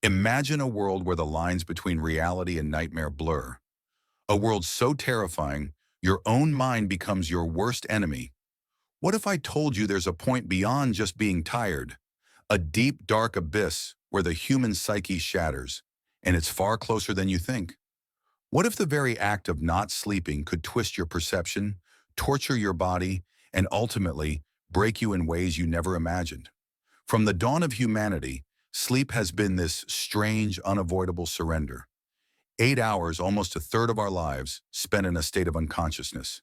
Imagine a world where the lines between reality and nightmare blur. A world so terrifying, your own mind becomes your worst enemy. What if I told you there's a point beyond just being tired? A deep, dark abyss where the human psyche shatters, and it's far closer than you think. What if the very act of not sleeping could twist your perception, torture your body, and ultimately break you in ways you never imagined? From the dawn of humanity, sleep has been this strange, unavoidable surrender. 8 hours, almost a third of our lives, spent in a state of unconsciousness.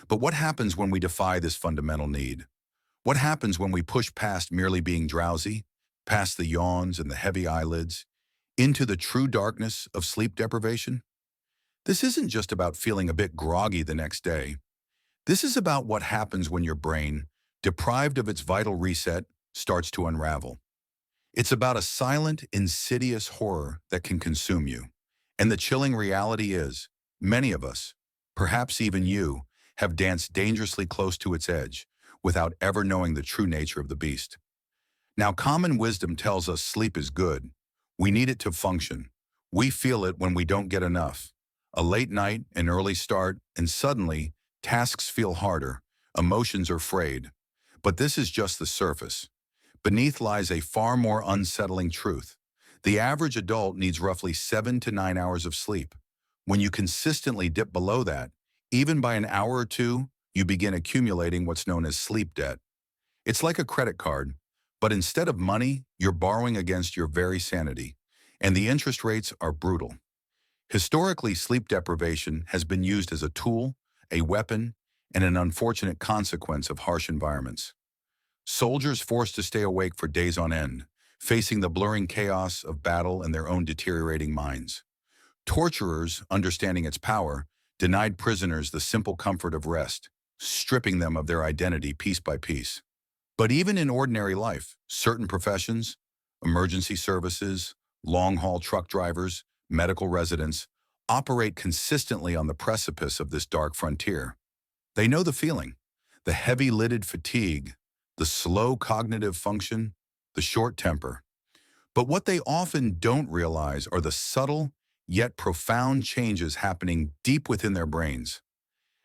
But what happens when we defy this fundamental need? What happens when we push past merely being drowsy, past the yawns and the heavy eyelids, into the true darkness of sleep deprivation? This isn't just about feeling a bit groggy the next day. This is about what happens when your brain, deprived of its vital reset, starts to unravel. It's about a silent, insidious horror that can consume you. And the chilling reality is, many of us, perhaps even you, have danced dangerously close to its edge without ever knowing the true nature of the beast. Now, common wisdom tells us sleep is good. We need it to function. We feel it when we don't get enough. A late night, an early start, and suddenly, tasks feel harder, emotions are frayed. But this is just the surface. Beneath lies a far more unsettling truth. The average adult needs roughly 7 to 9 hours of sleep. When you consistently dip below that, even by an hour or two, you begin accumulating what's known as sleep debt. It's like a credit card, but instead of money, you're borrowing against your very sanity, and the interest rates are brutal. Historically, sleep deprivation has been used as a tool, a weapon, and an unfortunate consequence of harsh environments. Soldiers forced to stay awake for days on end, facing the blurring chaos of battle and their own deteriorating minds. Torturers, understanding its power, denied prisoners the simple comfort of rest, stripping them of their identity piece by piece. But even in ordinary life, certain professions, emergency services, long-haul truck drivers, medical residents, operate consistently on the precipice of this dark frontier. They know the feeling, the heavy-lidded fatigue, the slow cognitive function, the short temper. But what they often don't realize are the subtle, yet profound changes happening deep within their brains.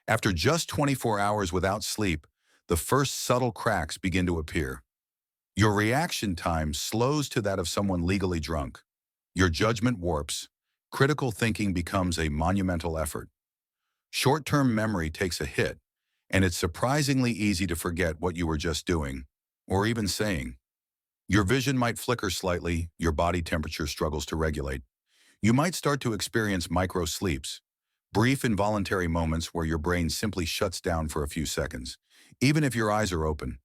After just 24 hours without sleep, the first subtle cracks begin to appear. Your reaction time slows to that of someone legally drunk. Your judgment warps. Critical thinking becomes a monumental effort. Short-term memory takes a hit, and it's surprisingly easy to forget what you were just doing, or even saying. Your vision might flicker slightly, your body temperature struggles to regulate. You might start to experience micro-sleeps, brief involuntary moments where your brain simply shuts down for a few seconds, even if your eyes are open.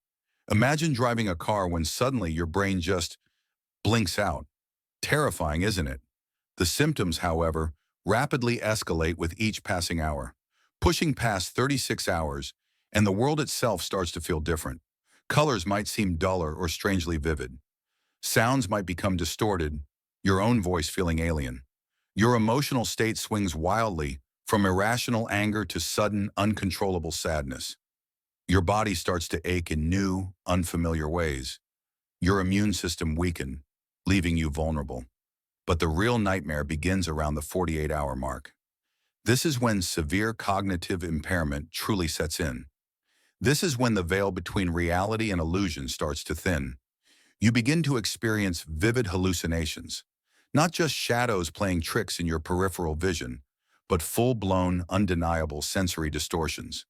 Imagine driving a car when suddenly your brain just blinks out. Terrifying, isn't it? The symptoms, however, rapidly escalate with each passing hour, pushing past 36 hours, and the world itself starts to feel different. Colors might seem duller or strangely vivid. Sounds might become distorted, your own voice feeling alien. Your emotional state swings wildly, from irrational anger to sudden, uncontrollable sadness. Your body starts to ache in new, unfamiliar ways. Your immune system weakens, leaving you vulnerable. But the real nightmare begins around the 48-hour mark. This is when severe cognitive impairment truly sets in. This is when the veil between reality and illusion starts to thin. You begin to experience vivid hallucinations, not just shadows playing tricks in your peripheral vision, but full-blown, undeniable sensory distortions.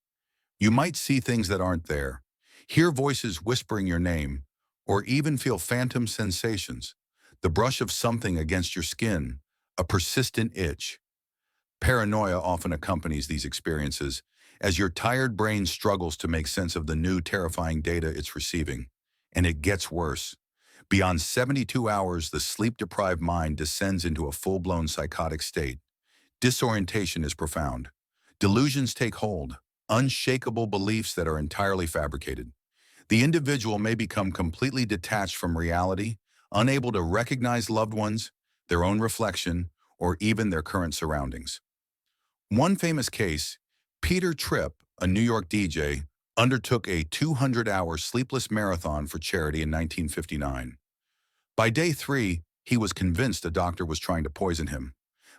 You might see things that aren't there, hear voices whispering your name, or even feel phantom sensations, the brush of something against your skin, a persistent itch. Paranoia often accompanies these experiences as your tired brain struggles to make sense of the new terrifying data it's receiving. And it gets worse. Beyond 72 hours, the sleep-deprived mind descends into a full-blown psychotic state. Disorientation is profound. Delusions take hold, unshakable beliefs that are entirely fabricated. The individual may become completely detached from reality, unable to recognize loved ones, their own reflection, or even their current surroundings. One famous case, Peter Tripp, a New York DJ, undertook a 200-hour sleepless marathon for charity in 1959. By day 3, he was convinced a doctor was trying to poison him.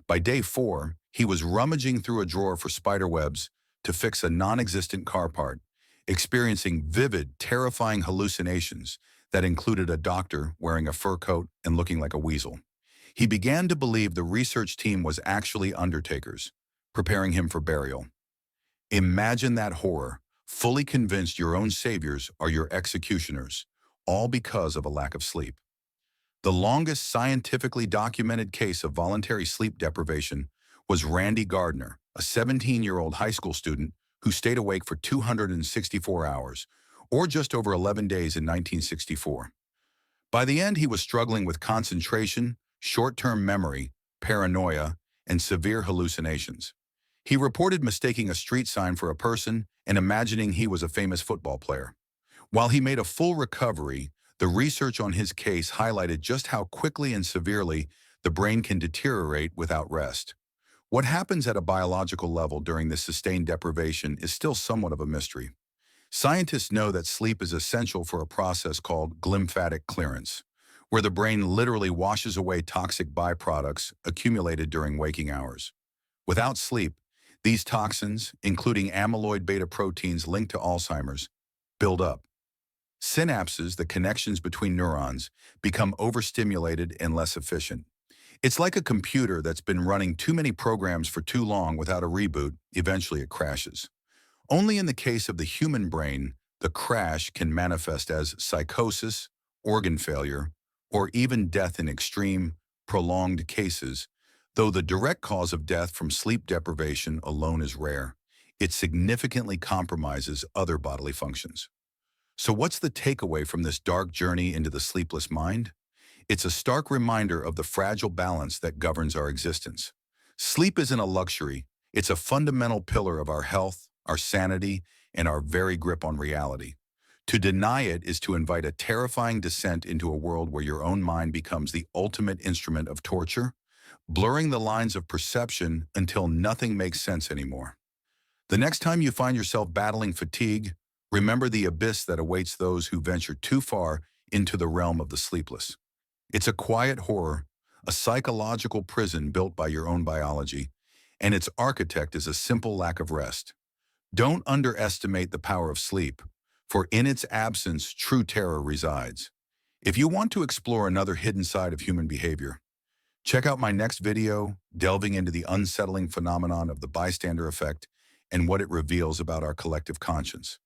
By day 4, he was rummaging through a drawer for spider webs to fix a non-existent car part, experiencing vivid, terrifying hallucinations that included a doctor wearing a fur coat and looking like a weasel. He began to believe the research team was actually undertakers, preparing him for burial. Imagine that horror, fully convinced your own saviors are your executioners, all because of a lack of sleep. The longest scientifically documented case of voluntary sleep deprivation was Randy Gardner, a 17-year-old high school student who stayed awake for 264 hours, or just over 11 days in 1964. By the end, he was struggling with concentration, short-term memory, paranoia, and severe hallucinations. He reported mistaking a street sign for a person and imagining he was a famous football player. While he made a full recovery, the research on his case highlighted just how quickly and severely the brain can deteriorate without rest. What happens at a biological level during this sustained deprivation is still somewhat of a mystery. Scientists know that sleep is essential for a process called glymphatic clearance, where the brain literally washes away toxic byproducts accumulated during waking hours. Without sleep, these toxins, including amyloid beta proteins linked to Alzheimer's, build up. Synapses, the connections between neurons, become overstimulated and less efficient. It's like a computer that's been running too many programs for too long without a reboot. Eventually it crashes. Only in the case of the human brain, the crash can manifest as psychosis, organ failure, or even death in extreme, prolonged cases. Though the direct cause of death from sleep deprivation alone is rare, it significantly compromises other bodily functions. So what's the takeaway from this dark journey into the sleepless mind? It's a stark reminder of the fragile balance that governs our existence. Sleep isn't a luxury, it's a fundamental pillar of our health, our sanity, and our very grip on reality. To deny it is to invite a terrifying descent into a world where your own mind becomes the ultimate instrument of torture, blurring the lines of perception until nothing makes sense anymore. The next time you find yourself battling fatigue, remember the abyss that awaits those who venture too far into the realm of the sleepless. It's a quiet horror, a psychological prison built by your own biology, and its architect is a simple lack of rest. Don't underestimate the power of sleep, for in its absence, true terror resides. If you want to explore another hidden side of human behavior, check out my next video delving into the unsettling phenomenon of the bystander effect and what it reveals about our collective conscience.